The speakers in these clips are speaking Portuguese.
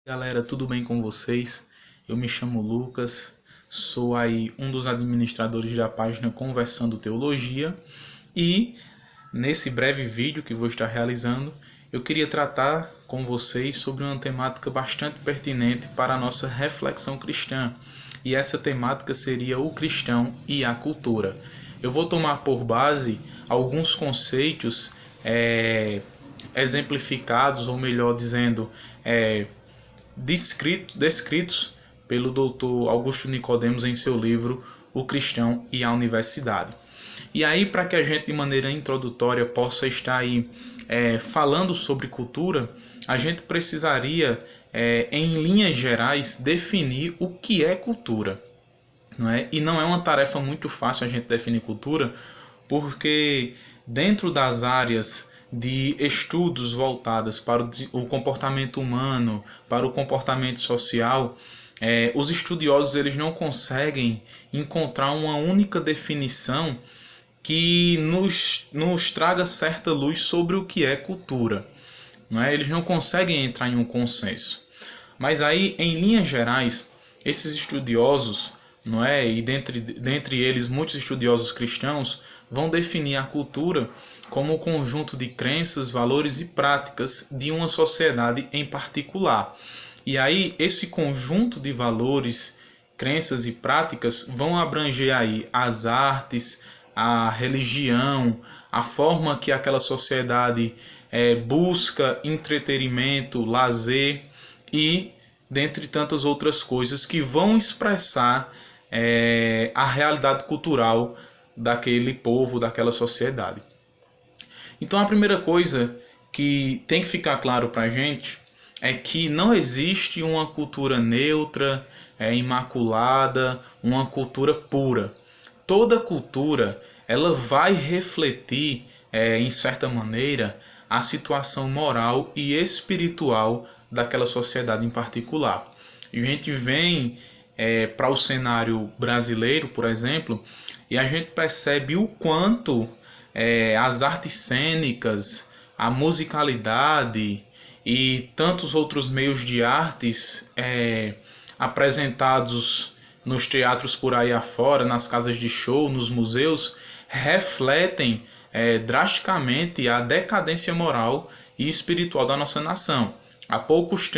Galera, tudo bem com vocês? Eu me chamo Lucas, sou aí um dos administradores da página Conversando Teologia e nesse breve vídeo que vou estar realizando, eu queria tratar com vocês sobre uma temática bastante pertinente para a nossa reflexão cristã. E essa temática seria o cristão e a cultura. Eu vou tomar por base alguns conceitos exemplificados, ou melhor dizendo, descritos pelo Dr. Augusto Nicodemos em seu livro O Cristão e a Universidade. E aí, para que a gente de maneira introdutória possa estar aí falando sobre cultura, a gente precisaria, em linhas gerais, definir o que é cultura. Não é? E não é uma tarefa muito fácil a gente definir cultura, porque dentro das áreas de estudos voltadas para o comportamento humano, para o comportamento social, os estudiosos eles não conseguem encontrar uma única definição que nos traga certa luz sobre o que é cultura. Não é? Eles não conseguem entrar em um consenso. Mas aí, em linhas gerais, esses estudiosos, não é? E dentre eles muitos estudiosos cristãos, vão definir a cultura como o conjunto de crenças, valores e práticas de uma sociedade em particular. E aí esse conjunto de valores, crenças e práticas vão abranger aí as artes, a religião, a forma que aquela sociedade busca entretenimento, lazer e dentre tantas outras coisas que vão expressar a realidade cultural daquele povo, daquela sociedade. Então a primeira coisa que tem que ficar claro para a gente é que não existe uma cultura neutra, imaculada, uma cultura pura. Toda cultura ela vai refletir, em certa maneira, a situação moral e espiritual daquela sociedade em particular. E a gente vem para o cenário brasileiro, por exemplo, e a gente percebe o quanto as artes cênicas, a musicalidade e tantos outros meios de artes apresentados nos teatros por aí afora, nas casas de show, nos museus, refletem drasticamente a decadência moral e espiritual da nossa nação. Há poucos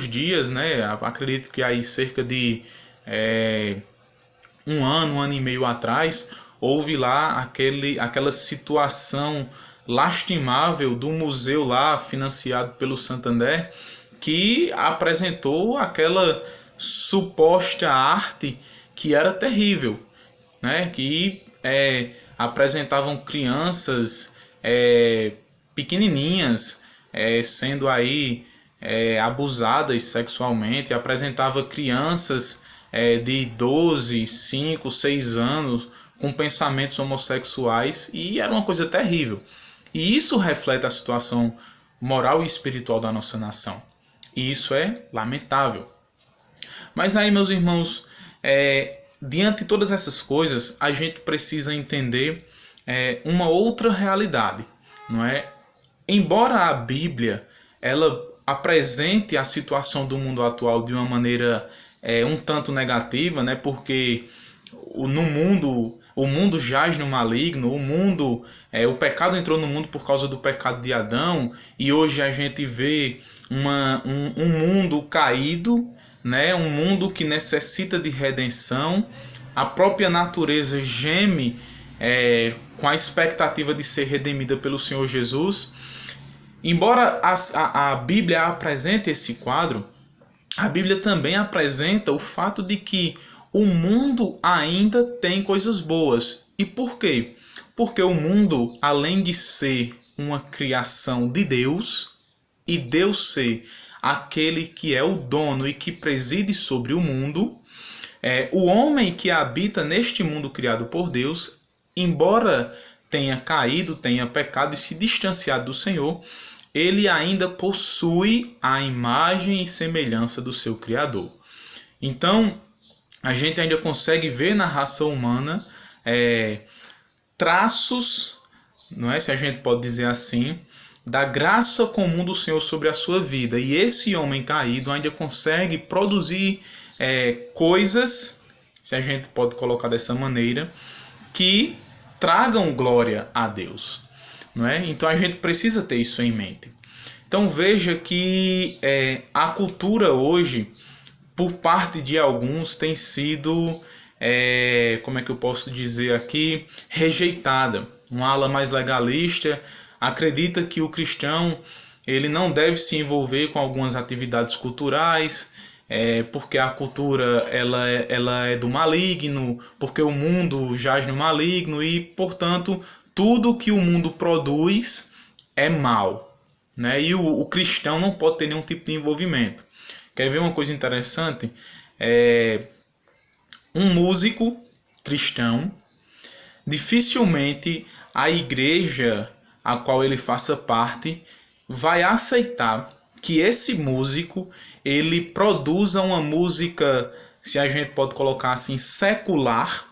dias, né, acredito que aí cerca de um ano e meio atrás, houve lá aquela situação lastimável do museu lá, financiado pelo Santander, que apresentou aquela suposta arte que era terrível, né? Que apresentavam crianças pequenininhas sendo aí abusadas sexualmente, apresentava crianças de 12, 5, 6 anos com pensamentos homossexuais e era uma coisa terrível. E isso reflete a situação moral e espiritual da nossa nação. E isso é lamentável. Mas aí, meus irmãos, diante de todas essas coisas, a gente precisa entender uma outra realidade, não é? Embora a Bíblia ela apresente a situação do mundo atual de uma maneira um tanto negativa, né? Porque o mundo jaz no maligno, o pecado entrou no mundo por causa do pecado de Adão, e hoje a gente vê um mundo caído, né? Um mundo que necessita de redenção. A própria natureza geme com a expectativa de ser redimida pelo Senhor Jesus. Embora a Bíblia apresente esse quadro, a Bíblia também apresenta o fato de que o mundo ainda tem coisas boas. E por quê? Porque o mundo, além de ser uma criação de Deus, e Deus ser aquele que é o dono e que preside sobre o mundo, o homem que habita neste mundo criado por Deus, embora tenha caído, tenha pecado e se distanciado do Senhor, ele ainda possui a imagem e semelhança do seu Criador. Então, a gente ainda consegue ver na raça humana traços, não é, se a gente pode dizer assim, da graça comum do Senhor sobre a sua vida. E esse homem caído ainda consegue produzir coisas, se a gente pode colocar dessa maneira, que tragam glória a Deus, não é? Então a gente precisa ter isso em mente. Então veja que a cultura hoje, por parte de alguns, tem sido, como é que eu posso dizer aqui, rejeitada. Uma ala mais legalista acredita que o cristão ele não deve se envolver com algumas atividades culturais, porque a cultura ela é do maligno, porque o mundo jaz no maligno e, portanto, tudo que o mundo produz é mal, né? E o cristão não pode ter nenhum tipo de envolvimento. Quer ver uma coisa interessante? Um músico cristão, dificilmente a igreja a qual ele faça parte vai aceitar que esse músico ele produza uma música, se a gente pode colocar assim, secular,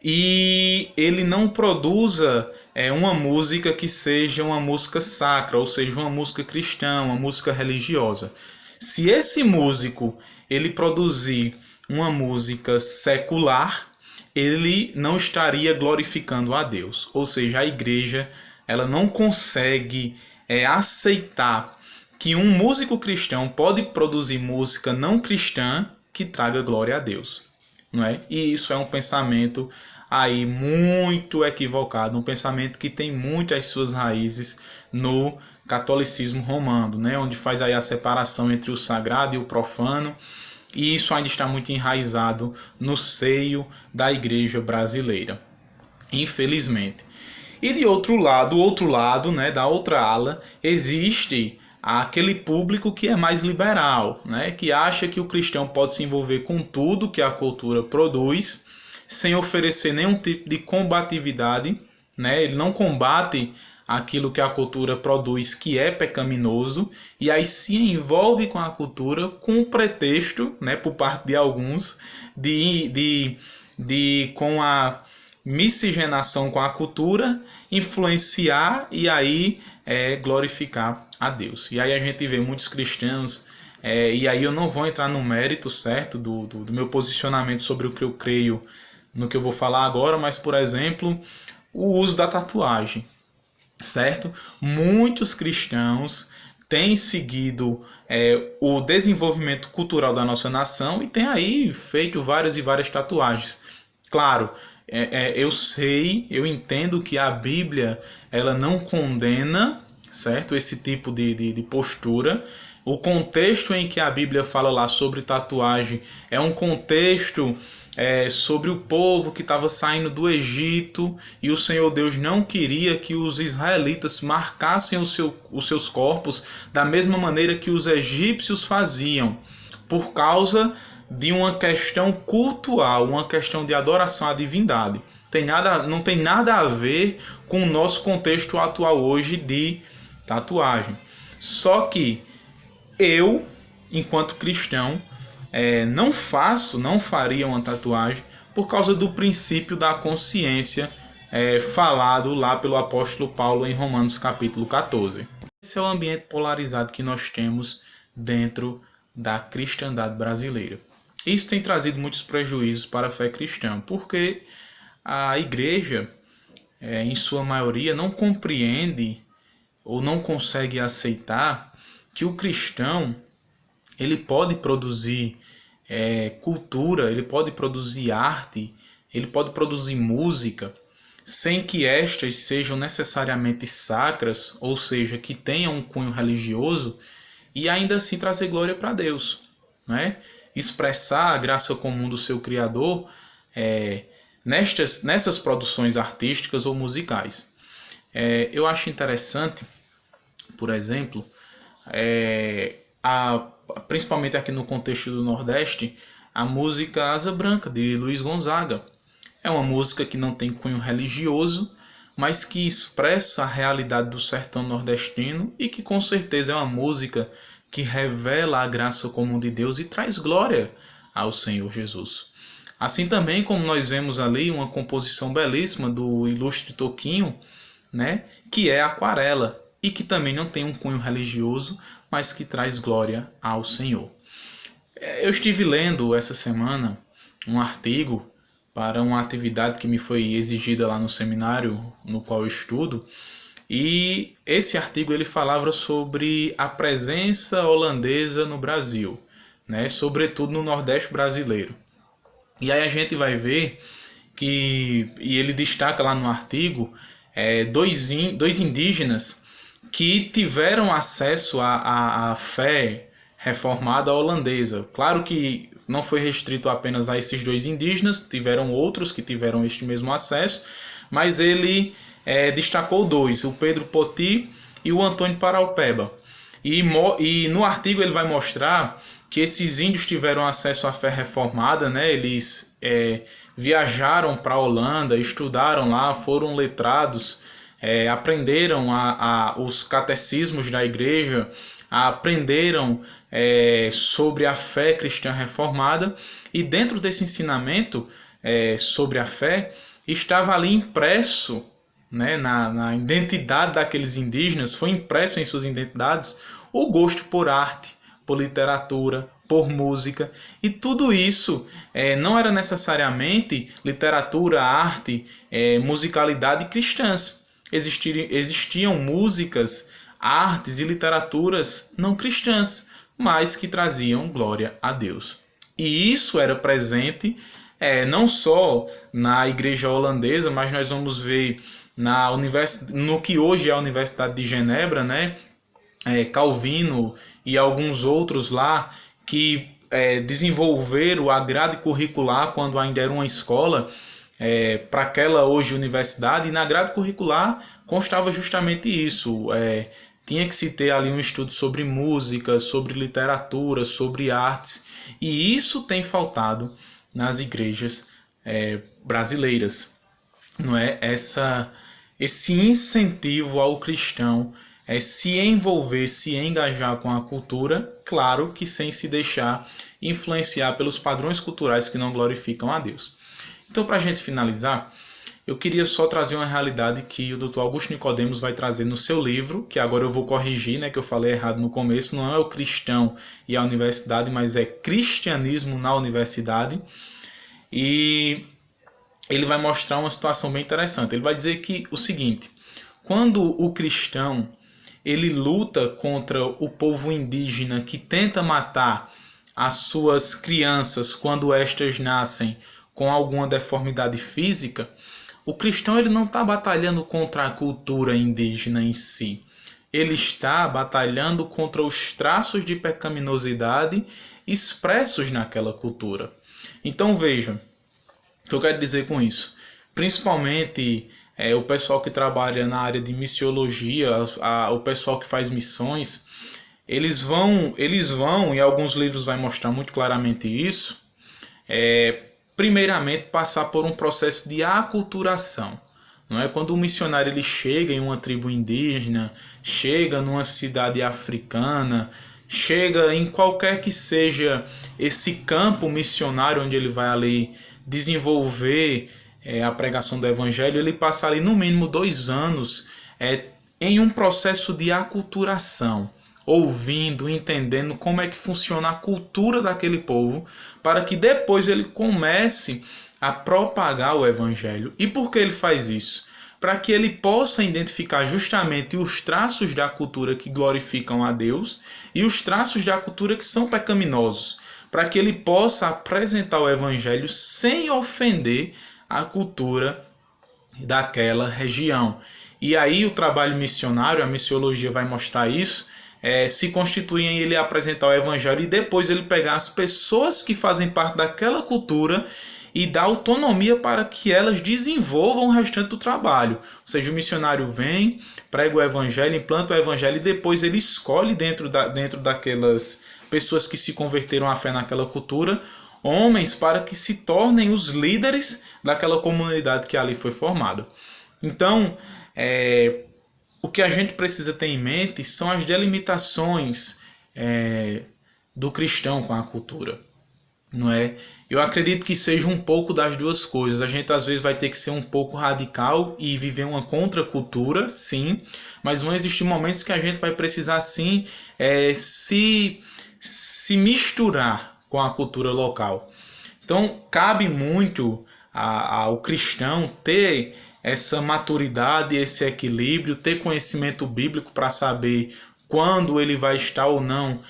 e ele não produza uma música que seja uma música sacra, ou seja, uma música cristã, uma música religiosa. Se esse músico ele produzir uma música secular, ele não estaria glorificando a Deus. Ou seja, a igreja ela não consegue aceitar que um músico cristão pode produzir música não cristã que traga glória a Deus, não é? E isso é um pensamento aí muito equivocado, um pensamento que tem muitas suas raízes no catolicismo romano, né? Onde faz aí a separação entre o sagrado e o profano, e isso ainda está muito enraizado no seio da igreja brasileira, infelizmente. E de outro lado, né, da outra ala, existe aquele público que é mais liberal, né, que acha que o cristão pode se envolver com tudo que a cultura produz, sem oferecer nenhum tipo de combatividade, né, ele não combate aquilo que a cultura produz que é pecaminoso, e aí se envolve com a cultura com o pretexto, né, por parte de alguns, com a miscigenação com a cultura, influenciar e aí glorificar a Deus. E aí a gente vê muitos cristãos, e aí eu não vou entrar no mérito certo do meu posicionamento sobre o que eu creio no que eu vou falar agora, mas, por exemplo, o uso da tatuagem, certo? Muitos cristãos têm seguido o desenvolvimento cultural da nossa nação e têm aí feito várias e várias tatuagens. Claro, eu entendo que a Bíblia ela não condena, certo, esse tipo de postura. O contexto em que a Bíblia fala lá sobre tatuagem é um contexto sobre o povo que estava saindo do Egito, e o Senhor Deus não queria que os israelitas marcassem os seus corpos da mesma maneira que os egípcios faziam, por causa de uma questão cultural, uma questão de adoração à divindade. Não tem nada a ver com o nosso contexto atual hoje de tatuagem. Só que eu, enquanto cristão, não faria uma tatuagem por causa do princípio da consciência falado lá pelo apóstolo Paulo em Romanos capítulo 14. Esse é o ambiente polarizado que nós temos dentro da cristandade brasileira. Isso tem trazido muitos prejuízos para a fé cristã, porque a igreja, em sua maioria, não compreende ou não consegue aceitar que o cristão ele pode produzir cultura, ele pode produzir arte, ele pode produzir música, sem que estas sejam necessariamente sacras, ou seja, que tenham um cunho religioso, e ainda assim trazer glória para Deus, né? Expressar a graça comum do seu Criador nessas produções artísticas ou musicais. Eu acho interessante, por exemplo, principalmente aqui no contexto do Nordeste, a música Asa Branca, de Luiz Gonzaga. É uma música que não tem cunho religioso, mas que expressa a realidade do sertão nordestino e que com certeza é uma música que revela a graça comum de Deus e traz glória ao Senhor Jesus. Assim também como nós vemos ali uma composição belíssima do ilustre Toquinho, né, que é a aquarela e que também não tem um cunho religioso, mas que traz glória ao Senhor. Eu estive lendo essa semana um artigo para uma atividade que me foi exigida lá no seminário no qual eu estudo, e esse artigo ele falava sobre a presença holandesa no Brasil, né, sobretudo no Nordeste brasileiro. E aí a gente vai ver que, e ele destaca lá no artigo, dois indígenas que tiveram acesso à fé reformada holandesa. Claro que não foi restrito apenas a esses dois indígenas, tiveram outros que tiveram este mesmo acesso, mas ele destacou dois, o Pedro Poti e o Antônio Paraupeba. E no artigo ele vai mostrar que esses índios tiveram acesso à fé reformada, né? Eles viajaram para a Holanda, estudaram lá, foram letrados, aprenderam os catecismos da igreja, aprenderam sobre a fé cristã reformada, e dentro desse ensinamento sobre a fé estava ali impresso, né, na identidade daqueles indígenas, foi impresso em suas identidades o gosto por arte, por literatura, por música, e tudo isso não era necessariamente literatura, arte, musicalidade cristãs. Existiam músicas, artes e literaturas não cristãs, mas que traziam glória a Deus. E isso era presente não só na igreja holandesa, mas nós vamos ver no que hoje é a Universidade de Genebra, né? Calvino e alguns outros lá que desenvolveram a grade curricular quando ainda era uma escola para aquela hoje universidade, e na grade curricular constava justamente isso. Tinha que se ter ali um estudo sobre música, sobre literatura, sobre artes, e isso tem faltado nas igrejas brasileiras, não é? Esse incentivo ao cristão se envolver, se engajar com a cultura, claro que sem se deixar influenciar pelos padrões culturais que não glorificam a Deus. Então, para a gente finalizar, eu queria só trazer uma realidade que o Dr. Augusto Nicodemos vai trazer no seu livro, que agora eu vou corrigir, né, que eu falei errado no começo, não é o cristão e a universidade, mas é cristianismo na universidade. E ele vai mostrar uma situação bem interessante. Ele vai dizer que o seguinte: quando o cristão ele luta contra o povo indígena que tenta matar as suas crianças quando estas nascem com alguma deformidade física, o cristão ele não está batalhando contra a cultura indígena em si. Ele está batalhando contra os traços de pecaminosidade expressos naquela cultura. Então veja, o que eu quero dizer com isso? Principalmente o pessoal que trabalha na área de missiologia, o pessoal que faz missões, eles vão, e alguns livros vai mostrar muito claramente isso, primeiramente passar por um processo de aculturação. Não é? Quando o missionário ele chega em uma tribo indígena, chega numa cidade africana, chega em qualquer que seja esse campo missionário onde ele vai ali desenvolver a pregação do evangelho, ele passa ali no mínimo 2 anos em um processo de aculturação, ouvindo, entendendo como é que funciona a cultura daquele povo, para que depois ele comece a propagar o evangelho. E por que ele faz isso? Para que ele possa identificar justamente os traços da cultura que glorificam a Deus e os traços da cultura que são pecaminosos, para que ele possa apresentar o evangelho sem ofender a cultura daquela região. E aí o trabalho missionário, a missiologia vai mostrar isso, se constitui em ele apresentar o evangelho e depois ele pegar as pessoas que fazem parte daquela cultura e dar autonomia para que elas desenvolvam o restante do trabalho. Ou seja, o missionário vem, prega o evangelho, implanta o evangelho e depois ele escolhe dentro daquelas pessoas que se converteram à fé naquela cultura, homens para que se tornem os líderes daquela comunidade que ali foi formada. Então, o que a gente precisa ter em mente são as delimitações do cristão com a cultura. Não é? Eu acredito que seja um pouco das duas coisas. A gente às vezes vai ter que ser um pouco radical e viver uma contracultura, sim, mas vão existir momentos que a gente vai precisar sim se misturar com a cultura local. Então cabe muito ao cristão ter essa maturidade, esse equilíbrio, ter conhecimento bíblico para saber quando ele vai estar ou não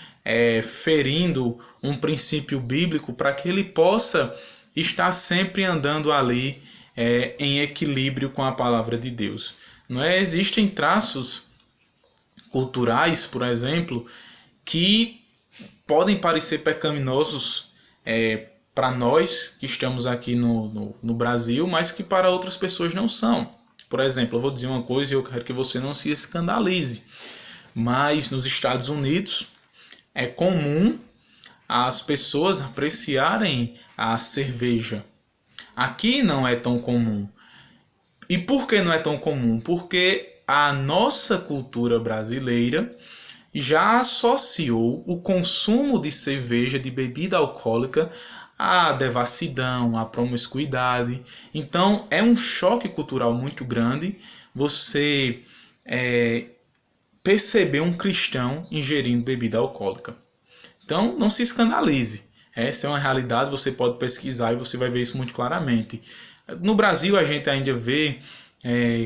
ferindo um princípio bíblico, para que ele possa estar sempre andando ali em equilíbrio com a palavra de Deus. Não é? Existem traços culturais, por exemplo, que podem parecer pecaminosos para nós que estamos aqui no Brasil, mas que para outras pessoas não são. Por exemplo, eu vou dizer uma coisa e eu quero que você não se escandalize, mas nos Estados Unidos é comum as pessoas apreciarem a cerveja. Aqui não é tão comum. E por que não é tão comum? Porque a nossa cultura brasileira já associou o consumo de cerveja, de bebida alcoólica, à devassidão, à promiscuidade. Então é um choque cultural muito grande você perceber um cristão ingerindo bebida alcoólica. Então não se escandalize. Essa é uma realidade, você pode pesquisar e você vai ver isso muito claramente. No Brasil a gente ainda vê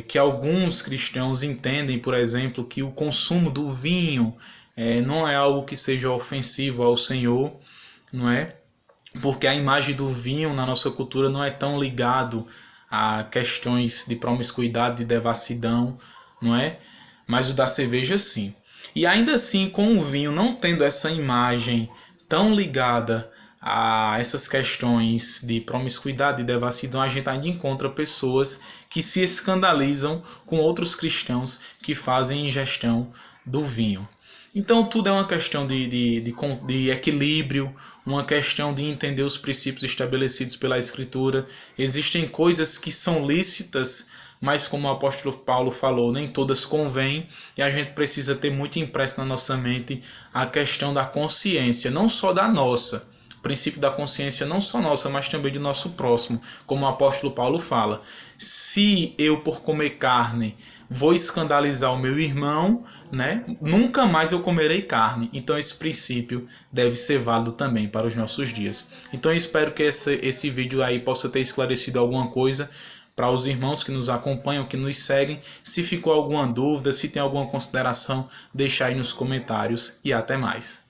que alguns cristãos entendem, por exemplo, que o consumo do vinho não é algo que seja ofensivo ao Senhor, não é? Porque a imagem do vinho na nossa cultura não é tão ligado a questões de promiscuidade, de devassidão, não é? Mas o da cerveja sim. E ainda assim, com o vinho não tendo essa imagem tão ligada a essas questões de promiscuidade e devassidão, a gente ainda encontra pessoas que se escandalizam com outros cristãos que fazem ingestão do vinho. Então tudo é uma questão de equilíbrio, uma questão de entender os princípios estabelecidos pela Escritura. Existem coisas que são lícitas, mas como o apóstolo Paulo falou, nem todas convêm, e a gente precisa ter muito impresso na nossa mente a questão da consciência, não só da nossa, o princípio da consciência não só nossa, mas também do nosso próximo, como o apóstolo Paulo fala. Se eu, por comer carne, vou escandalizar o meu irmão, né? Nunca mais eu comerei carne. Então esse princípio deve ser válido também para os nossos dias. Então eu espero que esse vídeo aí possa ter esclarecido alguma coisa para os irmãos que nos acompanham, que nos seguem. Se ficou alguma dúvida, se tem alguma consideração, deixa aí nos comentários e até mais.